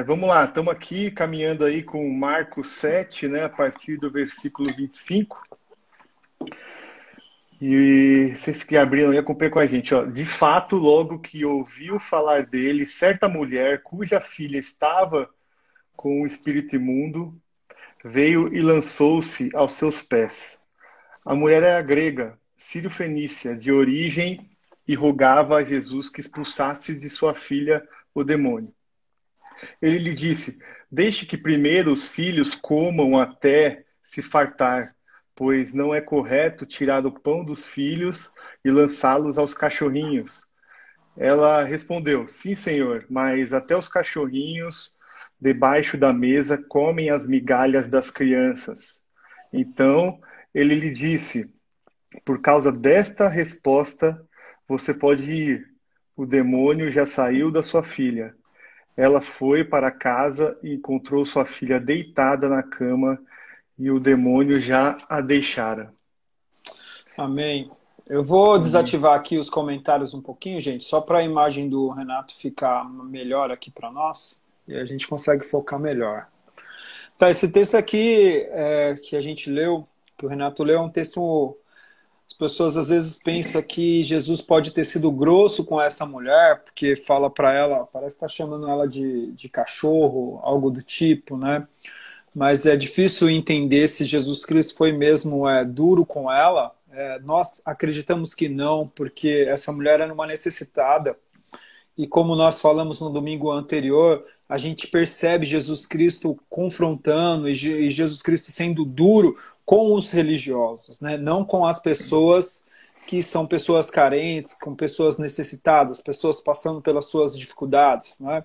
Vamos lá, estamos aqui caminhando aí com Marcos 7, né, a partir do versículo 25. E vocês que abriram aí, acompanhem com a gente. Ó. De fato, logo que ouviu falar dele, certa mulher cuja filha estava com o espírito imundo, veio e lançou-se aos seus pés. A mulher era grega, sírio-fenícia, de origem, e rogava a Jesus que expulsasse de sua filha o demônio. Ele lhe disse: Deixe que primeiro os filhos comam até se fartar, pois não é correto tirar o pão dos filhos e lançá-los aos cachorrinhos. Ela respondeu: Sim, senhor, mas até os cachorrinhos debaixo da mesa comem as migalhas das crianças. Então ele lhe disse: Por causa desta resposta, você pode ir. O demônio já saiu da sua filha. Ela foi para casa e encontrou sua filha deitada na cama e o demônio já a deixara. Amém. Eu vou Amém. desativar aqui os comentários um pouquinho, gente, só para a imagem do Renato ficar melhor aqui para nós e a gente consegue focar melhor. Tá, esse texto aqui que a gente leu, que o Renato leu, é um texto. As pessoas às vezes pensam que Jesus pode ter sido grosso com essa mulher, porque fala para ela, parece que está chamando ela de cachorro, algo do tipo, né? Mas é difícil entender se Jesus Cristo foi mesmo duro com ela. Nós acreditamos que não, porque essa mulher era uma necessitada. E como nós falamos no domingo anterior, a gente percebe Jesus Cristo confrontando e Jesus Cristo sendo duro com os religiosos, né? Não com as pessoas que são pessoas carentes, com pessoas necessitadas, pessoas passando pelas suas dificuldades, né?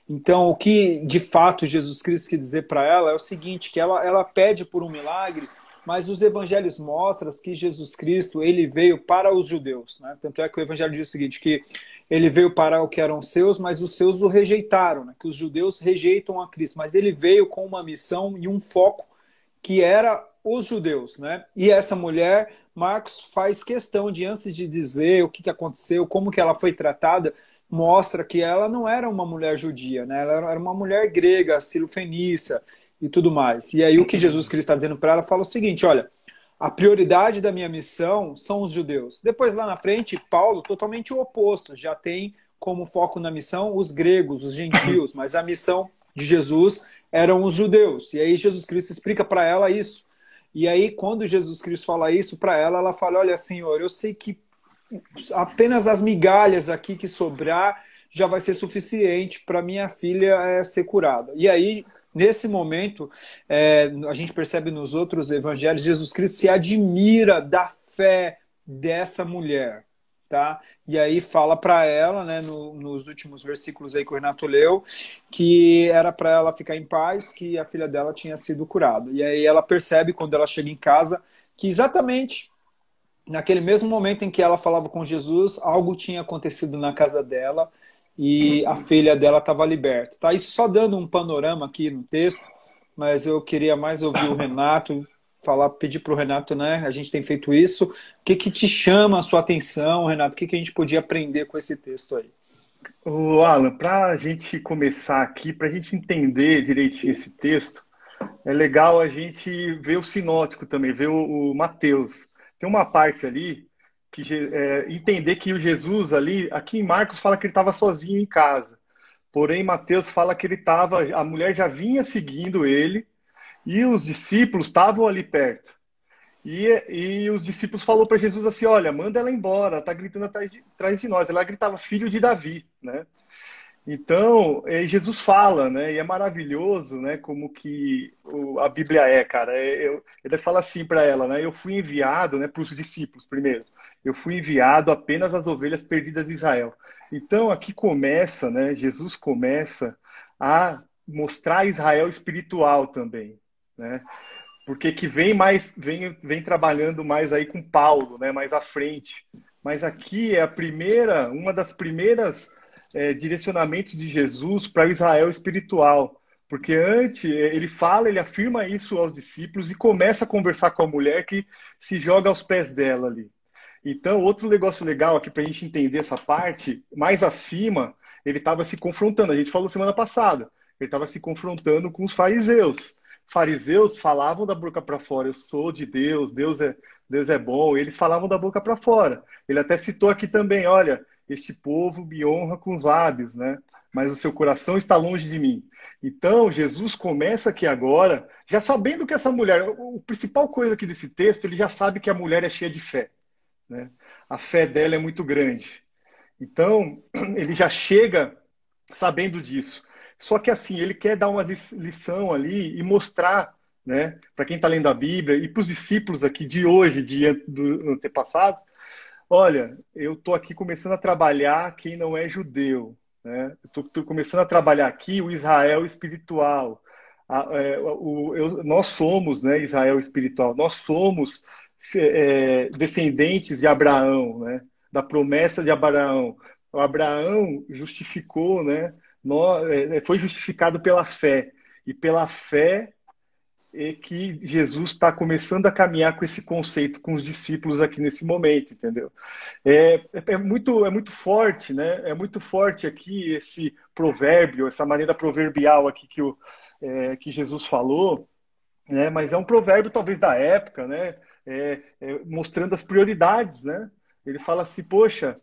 Então, o que de fato Jesus Cristo quer dizer para ela é o seguinte, que ela pede por um milagre, mas os evangelhos mostram que Jesus Cristo ele veio para os judeus, né? Tanto é que o evangelho diz o seguinte, que ele veio para o que eram seus, mas os seus o rejeitaram, né? Que os judeus rejeitam a Cristo, mas ele veio com uma missão e um foco que era os judeus, né? E essa mulher, Marcos faz questão de, antes de dizer o que aconteceu, como que ela foi tratada, mostra que ela não era uma mulher judia, né? Ela era uma mulher grega, sírio-fenícia e tudo mais. E aí o que Jesus Cristo está dizendo para ela, fala o seguinte, olha, a prioridade da minha missão são os judeus. Depois, lá na frente, Paulo, totalmente o oposto, já tem como foco na missão os gregos, os gentios, mas a missão de Jesus eram os judeus. E aí Jesus Cristo explica para ela isso. E aí, quando Jesus Cristo fala isso para ela, ela fala, olha, Senhor, eu sei que apenas as migalhas aqui que sobrar já vai ser suficiente para minha filha ser curada. E aí, nesse momento, a gente percebe nos outros evangelhos, Jesus Cristo se admira da fé dessa mulher. Tá? E aí fala para ela, né, nos últimos versículos aí que o Renato leu, que era para ela ficar em paz, que a filha dela tinha sido curada. E aí ela percebe, quando ela chega em casa, que exatamente naquele mesmo momento em que ela falava com Jesus, algo tinha acontecido na casa dela e a filha dela estava liberta. Tá? Isso só dando um panorama aqui no texto, mas eu queria mais ouvir o Renato falar, pedir para o Renato, né? A gente tem feito isso. O que te chama a sua atenção, Renato? O que a gente podia aprender com esse texto aí? O Alan, para a gente começar aqui, para a gente entender direitinho esse texto, é legal a gente ver o sinótico também, ver o Mateus. Tem uma parte ali que entender que o Jesus ali, aqui em Marcos fala que ele estava sozinho em casa. Porém, Mateus fala que ele estava, a mulher já vinha seguindo ele e os discípulos estavam ali perto. E os discípulos falaram para Jesus assim: Olha, manda ela embora, ela está gritando atrás de nós. Ela gritava, filho de Davi, né? Então, Jesus fala, né? E é maravilhoso, né? Como que a Bíblia é, cara. Ele fala assim para ela, né? Eu fui enviado, né? Para os discípulos primeiro. Eu fui enviado apenas às ovelhas perdidas de Israel. Então, aqui começa, né? Jesus começa a mostrar Israel espiritual também, né? Porque que vem trabalhando mais aí com Paulo, né? Mais à frente. Mas aqui é uma das primeiras direcionamentos de Jesus para o Israel espiritual. Porque antes ele afirma isso aos discípulos e começa a conversar com a mulher que se joga aos pés dela ali. Então, outro negócio legal aqui para a gente entender essa parte, mais acima, ele estava se confrontando. A gente falou semana passada. Ele estava se confrontando com os fariseus. Fariseus falavam da boca para fora, eu sou de Deus, Deus é bom. Eles falavam da boca para fora. Ele até citou aqui também, olha, este povo me honra com os lábios, né? Mas o seu coração está longe de mim. Então, Jesus começa aqui agora, já sabendo que essa mulher, a principal coisa aqui desse texto, ele já sabe que a mulher é cheia de fé, né? A fé dela é muito grande. Então, ele já chega sabendo disso. Só que assim, ele quer dar uma lição ali e mostrar, né, para quem está lendo a Bíblia e para os discípulos aqui de hoje, do antepassados, olha, eu estou aqui começando a trabalhar quem não é judeu, né? Estou começando a trabalhar aqui o Israel espiritual. Nós somos, né, Israel espiritual, nós somos descendentes de Abraão, né, da promessa de Abraão. O Abraão justificou, né, foi justificado pela fé. E pela fé é que Jesus está começando a caminhar com esse conceito com os discípulos aqui nesse momento, entendeu? É muito forte, né? É muito forte aqui esse provérbio, essa maneira proverbial aqui que Jesus falou, né? Mas é um provérbio talvez da época, né? Mostrando as prioridades, né? Ele fala assim, poxa,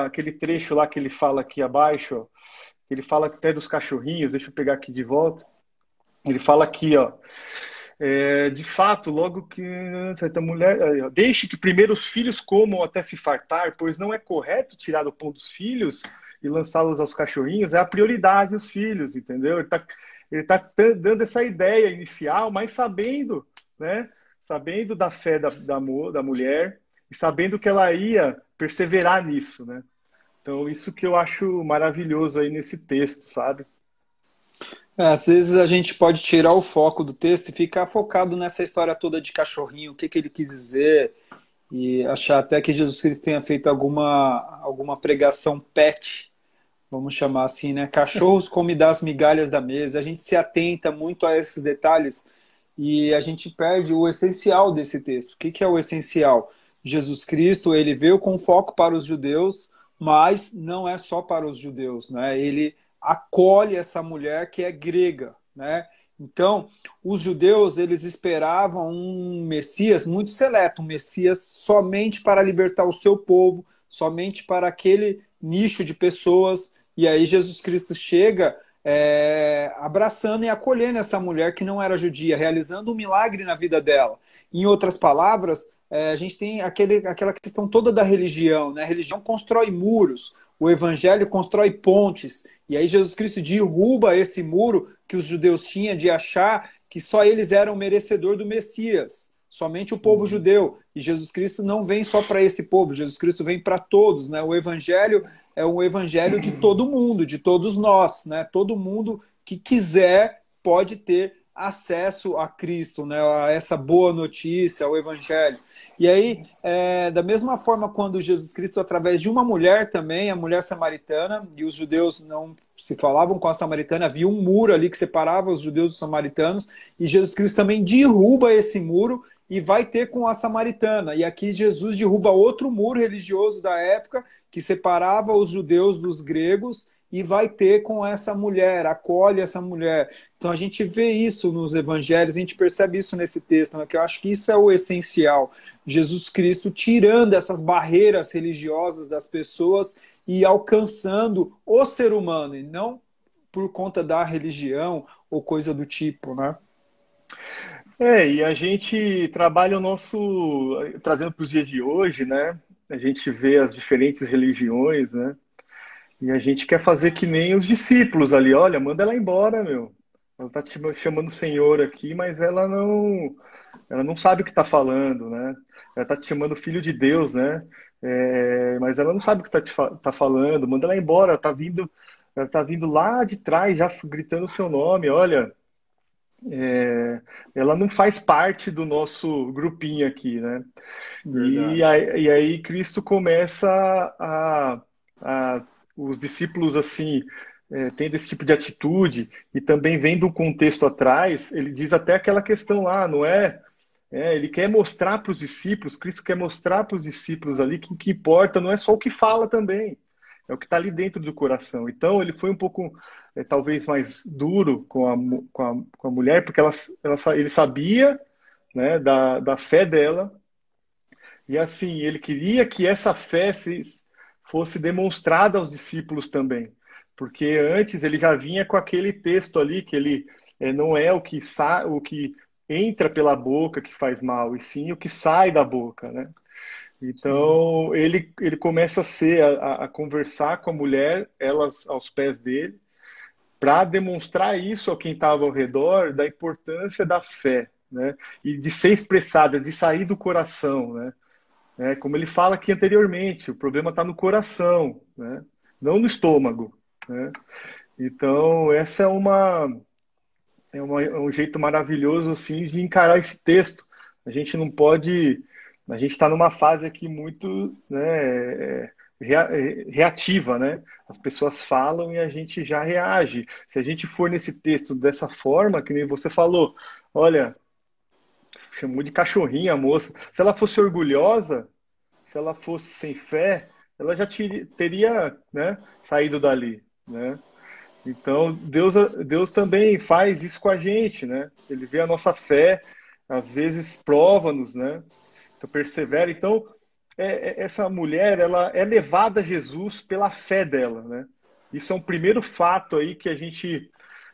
aquele trecho lá que ele fala aqui abaixo, ó, ele fala até dos cachorrinhos, deixa eu pegar aqui de volta. Ele fala aqui, ó, de fato, logo que certa mulher, deixe que primeiro os filhos comam até se fartar, pois não é correto tirar o pão dos filhos e lançá-los aos cachorrinhos, é a prioridade os filhos, entendeu? Ele tá dando essa ideia inicial, mas sabendo, né? Sabendo da fé da mulher e sabendo que ela ia perseverar nisso, né? Então, isso que eu acho maravilhoso aí nesse texto, sabe? Às vezes a gente pode tirar o foco do texto e ficar focado nessa história toda de cachorrinho, o que ele quis dizer, e achar até que Jesus Cristo tenha feito alguma pregação pet, vamos chamar assim, né? Cachorros comem das migalhas da mesa. A gente se atenta muito a esses detalhes e a gente perde o essencial desse texto. O que é o essencial? Jesus Cristo, ele veio com foco para os judeus, mas não é só para os judeus, né? Ele acolhe essa mulher que é grega, né? Então, os judeus, eles esperavam um Messias muito seleto, um Messias somente para libertar o seu povo, somente para aquele nicho de pessoas. E aí Jesus Cristo chega abraçando e acolhendo essa mulher que não era judia, realizando um milagre na vida dela. Em outras palavras, a gente tem aquela questão toda da religião, né? A religião constrói muros, o evangelho constrói pontes, e aí Jesus Cristo derruba esse muro que os judeus tinham de achar que só eles eram merecedor do Messias, somente o povo judeu. E Jesus Cristo não vem só para esse povo, Jesus Cristo vem para todos, né? O evangelho é um evangelho de todo mundo, de todos nós, né? Todo mundo que quiser pode ter acesso a Cristo, né, a essa boa notícia, ao Evangelho. E aí, da mesma forma, quando Jesus Cristo, através de uma mulher também, a mulher samaritana, e os judeus não se falavam com a samaritana, havia um muro ali que separava os judeus dos samaritanos, e Jesus Cristo também derruba esse muro e vai ter com a samaritana. E aqui Jesus derruba outro muro religioso da época que separava os judeus dos gregos, e vai ter com essa mulher, acolhe essa mulher. Então a gente vê isso nos evangelhos, a gente percebe isso nesse texto, né, que eu acho que isso é o essencial. Jesus Cristo tirando essas barreiras religiosas das pessoas e alcançando o ser humano, e não por conta da religião ou coisa do tipo, né? E a gente trabalha trazendo para os dias de hoje, né? A gente vê as diferentes religiões, né? E a gente quer fazer que nem os discípulos ali, olha, manda ela embora, meu. Ela está te chamando Senhor aqui, mas ela não sabe o que está falando, né? Ela está te chamando filho de Deus, né? Mas ela não sabe o que tá falando. Manda ela embora. Ela tá vindo lá de trás, já gritando o seu nome. Olha, ela não faz parte do nosso grupinho aqui, né? E Verdade. aí, e aí Cristo começa os discípulos assim, tendo esse tipo de atitude e também vendo o contexto atrás, ele diz até aquela questão lá, não é? Ele quer mostrar para os discípulos, Cristo quer mostrar para os discípulos ali que o que importa não é só o que fala também. é o que está ali dentro do coração. Então, ele foi um pouco, talvez, mais duro com a mulher, porque ele sabia, né, da fé dela, e assim, ele queria que essa fé fosse demonstrada aos discípulos também. Porque antes ele já vinha com aquele texto ali, que ele não é o que entra pela boca que faz mal, e sim o que sai da boca, né? Sim. Então, ele começa a conversar com a mulher, elas aos pés dele, para demonstrar isso a quem estava ao redor, da importância da fé, né? E de ser expressada, de sair do coração, né? Como ele fala aqui anteriormente, o problema está no coração, né? Não no estômago, né? Então, essa é um jeito maravilhoso assim, de encarar esse texto. A gente não pode. A gente está numa fase aqui muito, né, reativa, né? As pessoas falam e a gente já reage. Se a gente for nesse texto dessa forma, que nem você falou, olha, chamou de cachorrinha a moça. Se ela fosse orgulhosa, se ela fosse sem fé, ela já teria, né, saído dali, né? Então, Deus também faz isso com a gente, né? Ele vê a nossa fé, às vezes prova-nos, né? Então, persevera. Então, essa mulher, ela é levada a Jesus pela fé dela, né? Isso é um primeiro fato aí que a gente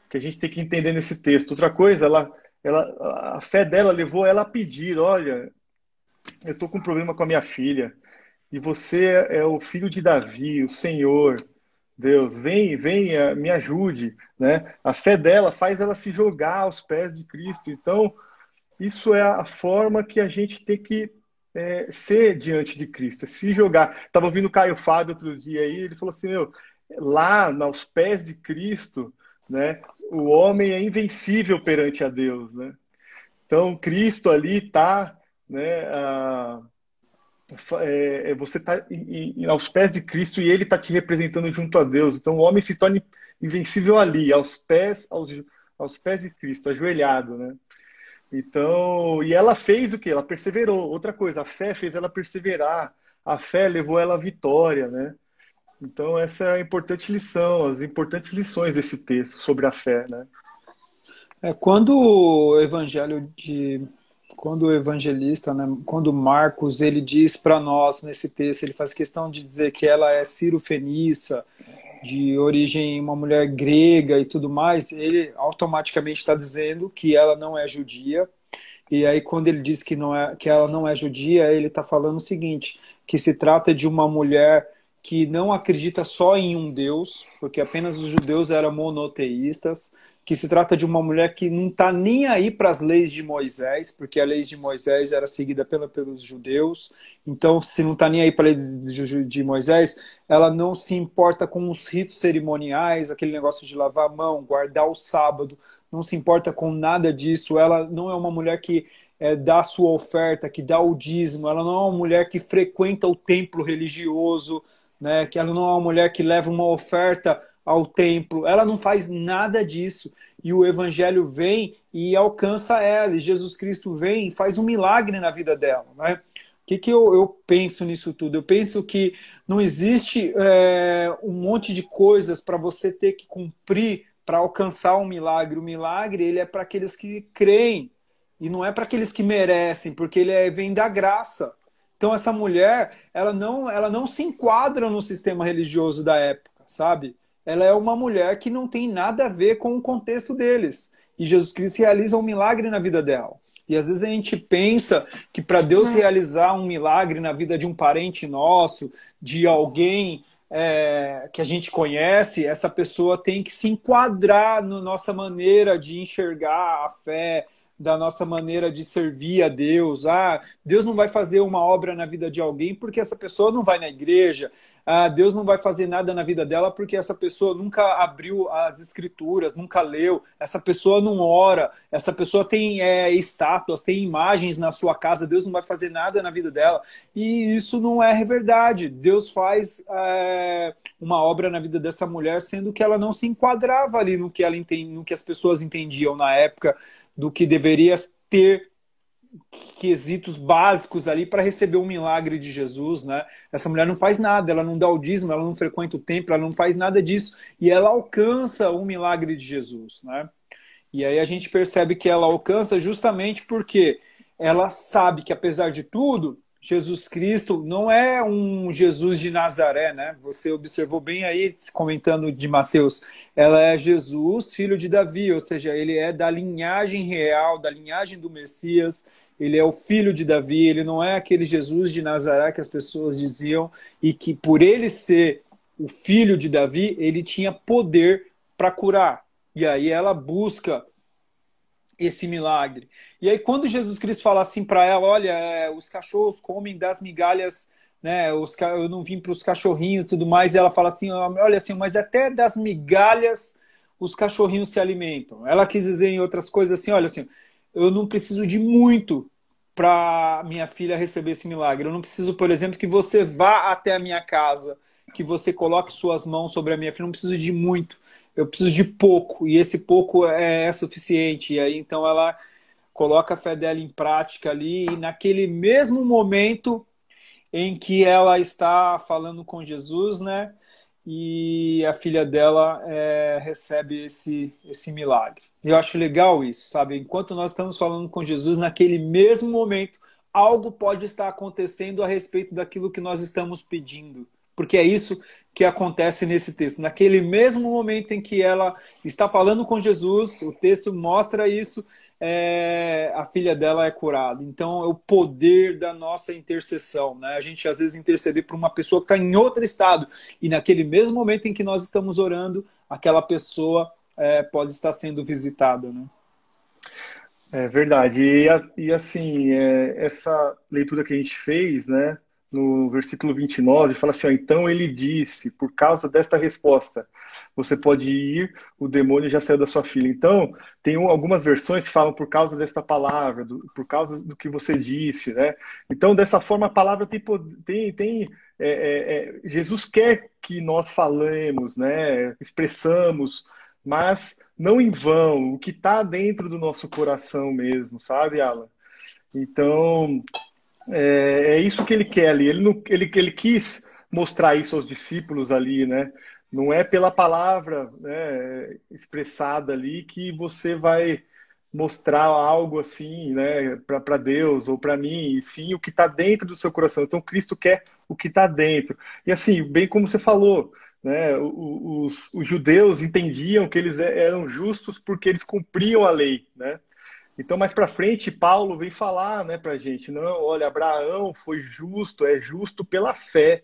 tem que entender nesse texto. Outra coisa, a fé dela levou ela a pedir, olha, eu estou com um problema com a minha filha, e você é o filho de Davi, o Senhor. Deus, venha, me ajude, né? A fé dela faz ela se jogar aos pés de Cristo. Então, isso é a forma que a gente tem que ser diante de Cristo, é se jogar. Estava ouvindo o Caio Fábio outro dia aí, ele falou assim, meu, lá aos pés de Cristo, né? O homem é invencível perante a Deus, né? Então, Cristo ali está, né? Você está aos pés de Cristo e ele está te representando junto a Deus. Então o homem se torna invencível ali, aos pés de Cristo, ajoelhado, né? Então, e ela fez o quê? Ela perseverou. Outra coisa, a fé fez ela perseverar. A fé levou ela à vitória, né? Então essa é a importante lição, as importantes lições desse texto sobre a fé, né? Quando o evangelho quando o evangelista, né, quando Marcos, ele diz para nós nesse texto, ele faz questão de dizer que ela é Ciro-fenícia, de origem uma mulher grega e tudo mais, ele automaticamente está dizendo que ela não é judia. E aí quando ele diz que ela não é judia, ele está falando o seguinte, que se trata de uma mulher que não acredita só em um Deus, porque apenas os judeus eram monoteístas, que se trata de uma mulher que não está nem aí para as leis de Moisés, porque a lei de Moisés era seguida pelos judeus, então se não está nem aí para a lei de Moisés, ela não se importa com os ritos cerimoniais, aquele negócio de lavar a mão, guardar o sábado, não se importa com nada disso, ela não é uma mulher que dá a sua oferta, que dá o dízimo, ela não é uma mulher que frequenta o templo religioso, né, que ela não é uma mulher que leva uma oferta ao templo, ela não faz nada disso. E o evangelho vem e alcança ela, e Jesus Cristo vem e faz um milagre na vida dela. Né? O que eu penso nisso tudo? Eu penso que não existe um monte de coisas para você ter que cumprir para alcançar um milagre. O milagre ele é para aqueles que creem, e não é para aqueles que merecem, porque ele vem da graça. Então essa mulher, ela não se enquadra no sistema religioso da época, sabe? Ela é uma mulher que não tem nada a ver com o contexto deles. E Jesus Cristo realiza um milagre na vida dela. E às vezes a gente pensa que para Deus realizar um milagre na vida de um parente nosso, de alguém que a gente conhece, essa pessoa tem que se enquadrar na nossa maneira de enxergar a fé, da nossa maneira de servir a Deus. Deus não vai fazer uma obra na vida de alguém porque essa pessoa não vai na igreja. Deus não vai fazer nada na vida dela porque essa pessoa nunca abriu as escrituras, nunca leu. Essa pessoa não ora. Essa pessoa tem estátuas, tem imagens na sua casa. Deus não vai fazer nada na vida dela. E isso não é verdade. Deus faz uma obra na vida dessa mulher, sendo que ela não se enquadrava ali no que as pessoas entendiam na época do que deveria ter quesitos básicos ali para receber um milagre de Jesus, né? Essa mulher não faz nada, ela não dá o dízimo, ela não frequenta o templo, ela não faz nada disso, e ela alcança o milagre de Jesus, né? E aí a gente percebe que ela alcança justamente porque ela sabe que, apesar de tudo, Jesus Cristo não é um Jesus de Nazaré, né? Você observou bem aí, comentando de Mateus. Ela é Jesus, filho de Davi, ou seja, ele é da linhagem real, da linhagem do Messias. Ele é o filho de Davi, ele não é aquele Jesus de Nazaré que as pessoas diziam, e que por ele ser o filho de Davi, ele tinha poder para curar. E aí ela busca esse milagre. E aí quando Jesus Cristo fala assim para ela, olha, os cachorros comem das migalhas, né? Eu não vim para os cachorrinhos e tudo mais, e ela fala assim, olha assim, mas até das migalhas os cachorrinhos se alimentam. Ela quis dizer em outras coisas assim, olha assim, eu não preciso de muito para minha filha receber esse milagre. Eu não preciso, por exemplo, que você vá até a minha casa, que você coloque suas mãos sobre a minha filha. Eu não preciso de muito. Eu preciso de pouco, e esse pouco é suficiente. E aí, então, ela coloca a fé dela em prática ali, e naquele mesmo momento em que ela está falando com Jesus, né? E a filha dela recebe esse milagre. E eu acho legal isso, sabe? Enquanto nós estamos falando com Jesus, naquele mesmo momento, algo pode estar acontecendo a respeito daquilo que nós estamos pedindo. Porque é isso que acontece nesse texto. Naquele mesmo momento em que ela está falando com Jesus, o texto mostra isso, a filha dela é curada. Então, é o poder da nossa intercessão, né? A gente, às vezes, interceder por uma pessoa que está em outro estado, e naquele mesmo momento em que nós estamos orando, aquela pessoa pode estar sendo visitada, né? É verdade. E assim, essa leitura que a gente fez, né, no versículo 29, fala assim, ó, então ele disse, por causa desta resposta, você pode ir, o demônio já saiu da sua filha. Então, tem algumas versões que falam por causa desta palavra, por causa do que você disse, né? Então, dessa forma, a palavra Jesus quer que nós falemos, né, expressamos, mas não em vão, o que está dentro do nosso coração mesmo, sabe, Alan? Então, é isso que ele quer ali. Ele, não, ele quis mostrar isso aos discípulos ali, né? Não é pela palavra, né, expressada ali que você vai mostrar algo assim, né, para Deus ou para mim, e sim o que está dentro do seu coração. Então, Cristo quer o que está dentro. E assim, bem como você falou, né, os judeus entendiam que eles eram justos porque eles cumpriam a lei, né? Então, mais para frente, Paulo vem falar, né, para a gente, não, olha, Abraão foi justo, é justo pela fé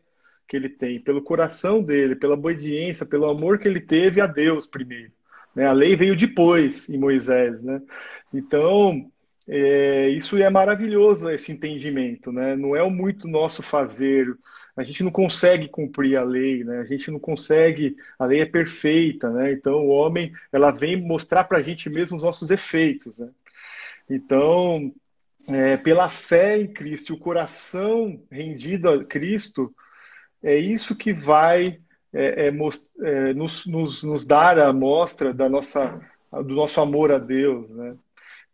que ele tem, pelo coração dele, pela obediência, pelo amor que ele teve a Deus primeiro. Né? A lei veio depois em Moisés, né? Então, isso é maravilhoso, esse entendimento, né? Não é o muito nosso fazer, a gente não consegue cumprir a lei, né? A gente não consegue, a lei é perfeita, né? Então, o homem, ela vem mostrar para a gente mesmo os nossos efeitos, né? Então, pela fé em Cristo e o coração rendido a Cristo, é isso que vai nos dar a mostra do nosso amor a Deus, né?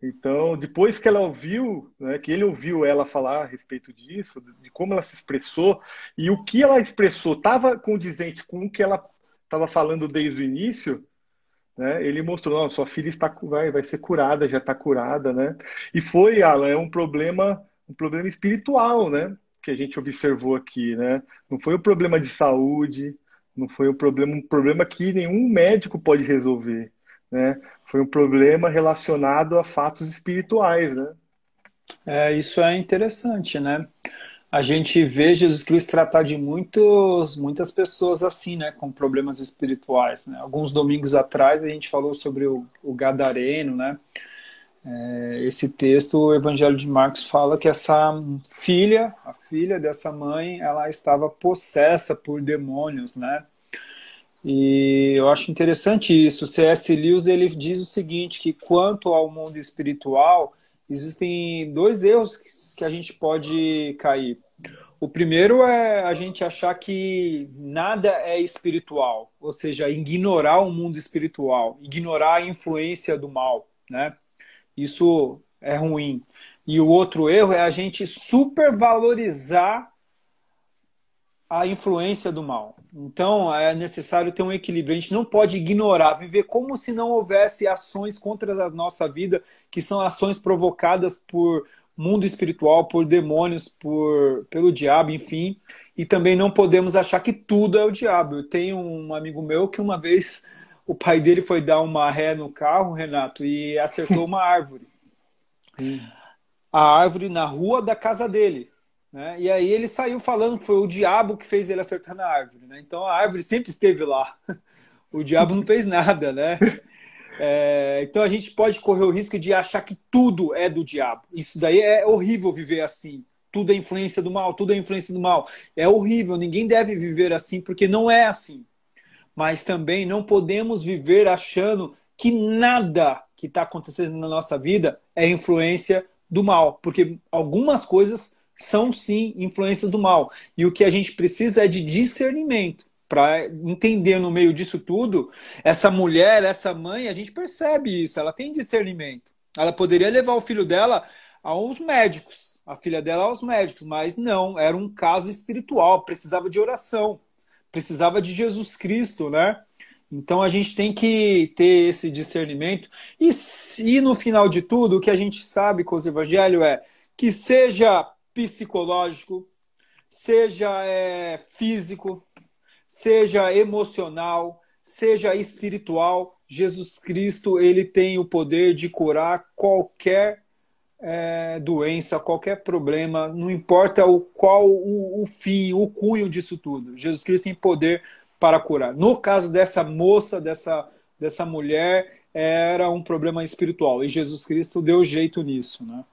Então, depois que ela ouviu, né, que ele ouviu ela falar a respeito disso, de como ela se expressou, e o que ela expressou estava condizente com o que ela estava falando desde o início, né? Ele mostrou, não, sua filha vai ser curada, já está curada, né? E foi, Alan, um problema espiritual, né? Que a gente observou aqui, né? Não foi um problema de saúde, não foi um problema que nenhum médico pode resolver, né? Foi um problema relacionado a fatos espirituais, né? Isso é interessante, né? A gente vê Jesus Cristo tratar de muitas pessoas assim, né, com problemas espirituais, né? Alguns domingos atrás a gente falou sobre o Gadareno, né? Esse texto, o Evangelho de Marcos fala que essa filha, a filha dessa mãe, ela estava possessa por demônios, né? E eu acho interessante isso. O C.S. Lewis ele diz o seguinte, que quanto ao mundo espiritual, existem dois erros que a gente pode cair. O primeiro é a gente achar que nada é espiritual, ou seja, ignorar o mundo espiritual, ignorar a influência do mal, né? Isso é ruim. E o outro erro é a gente supervalorizar a influência do mal. Então, é necessário ter um equilíbrio. A gente não pode ignorar, viver como se não houvesse ações contra a nossa vida, que são ações provocadas por mundo espiritual, por demônios, pelo diabo, enfim. E também não podemos achar que tudo é o diabo. Eu tenho um amigo meu que uma vez o pai dele foi dar uma ré no carro, Renato, e acertou uma árvore. Sim. A árvore na rua da casa dele. Né? E aí ele saiu falando que foi o diabo que fez ele acertar na árvore. Né? Então a árvore sempre esteve lá. O diabo não fez nada, né? Então a gente pode correr o risco de achar que tudo é do diabo. Isso daí é horrível viver assim. Tudo é influência do mal, tudo é influência do mal. É horrível, ninguém deve viver assim, porque não é assim. Mas também não podemos viver achando que nada que está acontecendo na nossa vida é influência do mal, porque algumas coisas são sim influências do mal. E o que a gente precisa é de discernimento para entender no meio disso tudo. Essa mulher, essa mãe, a gente percebe isso, ela tem discernimento. Ela poderia levar o filho dela aos médicos, a filha dela aos médicos, mas não, era um caso espiritual, precisava de oração, precisava de Jesus Cristo, né? Então a gente tem que ter esse discernimento. E no final de tudo, o que a gente sabe com os evangelhos é que seja psicológico, seja físico, seja emocional, seja espiritual, Jesus Cristo ele tem o poder de curar qualquer doença, qualquer problema, não importa qual o fim, o cunho disso tudo. Jesus Cristo tem poder para curar. No caso dessa moça, dessa mulher, era um problema espiritual. E Jesus Cristo deu jeito nisso, né?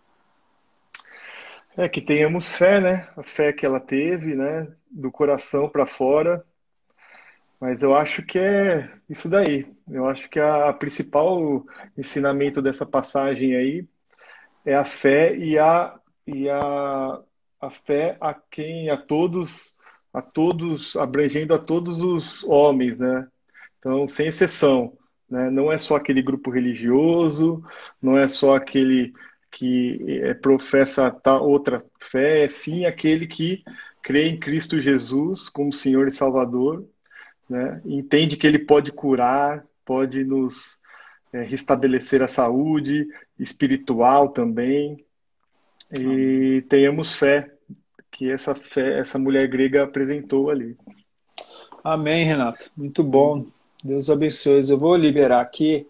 É que tenhamos fé, né? A fé que ela teve, né? Do coração para fora. Mas eu acho que é isso daí. Eu acho que a principal ensinamento dessa passagem aí é a fé e a fé a quem a todos abrangendo a todos os homens, né? Então, sem exceção, né? Não é só aquele grupo religioso, não é só aquele que professa outra fé, é sim aquele que crê em Cristo Jesus como Senhor e Salvador, né? Entende que Ele pode curar, pode nos restabelecer a saúde espiritual também, Amém. e tenhamos que essa fé, essa mulher grega apresentou ali. Amém, Renato. Muito bom. Deus abençoe. Eu vou liberar aqui.